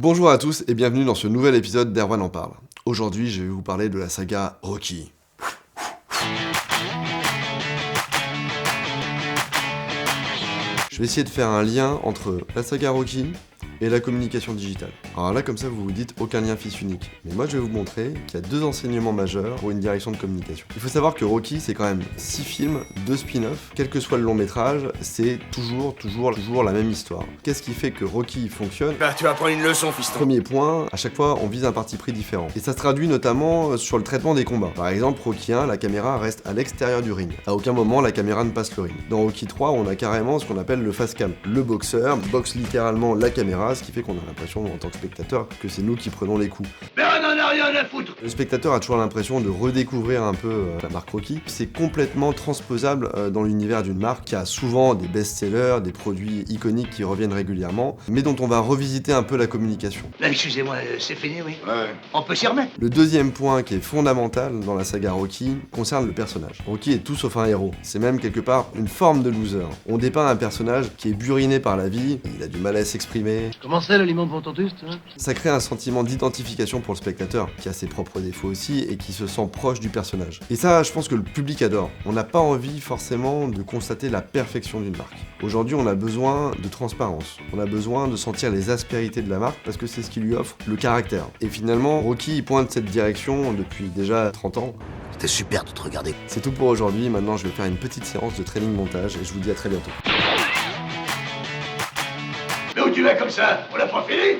Bonjour à tous et bienvenue dans ce nouvel épisode d'Erwan en parle. Aujourd'hui, je vais vous parler de la saga Rocky. Je vais essayer de faire un lien entre la saga Rocky et la communication digitale. Alors là, comme ça, vous vous dites aucun lien fils unique. Mais moi, je vais vous montrer qu'il y a deux enseignements majeurs pour une direction de communication. Il faut savoir que Rocky, c'est quand même 6 films, 2 spin-offs. Quel que soit le long métrage, c'est toujours la même histoire. Qu'est-ce qui fait que Rocky fonctionne ? Bah, tu vas prendre une leçon, fiston. Premier point, à chaque fois, on vise un parti pris différent. Et ça se traduit notamment sur le traitement des combats. Par exemple, Rocky 1, la caméra reste à l'extérieur du ring. À aucun moment, la caméra ne passe le ring. Dans Rocky 3, on a carrément ce qu'on appelle le face cam. Le boxeur boxe littéralement la caméra, ce qui fait qu'on a l'impression, en tant que spectateur, que c'est nous qui prenons les coups. Mais on en a rien à foutre. Le spectateur a toujours l'impression de redécouvrir un peu la marque Rocky. C'est complètement transposable dans l'univers d'une marque qui a souvent des best-sellers, des produits iconiques qui reviennent régulièrement, mais dont on va revisiter un peu la communication. Là, excusez-moi, c'est fini, oui. Ouais. On peut s'y remettre. Le deuxième point qui est fondamental dans la saga Rocky concerne le personnage. Rocky est tout sauf un héros. C'est même quelque part une forme de loser. On dépeint un personnage qui est buriné par la vie, il a du mal à s'exprimer. Comment c'est l'aliment de ton toast, hein? Ça crée un sentiment d'identification pour le spectateur, qui a ses propres défauts aussi et qui se sent proche du personnage. Et ça, je pense que le public adore. On n'a pas envie forcément de constater la perfection d'une marque. Aujourd'hui, on a besoin de transparence. On a besoin de sentir les aspérités de la marque parce que c'est ce qui lui offre le caractère. Et finalement, Rocky il pointe cette direction depuis déjà 30 ans. C'était super de te regarder. C'est tout pour aujourd'hui. Maintenant, je vais faire une petite séance de training montage et je vous dis à très bientôt. Mais où tu vas comme ça? On l'a pas fini?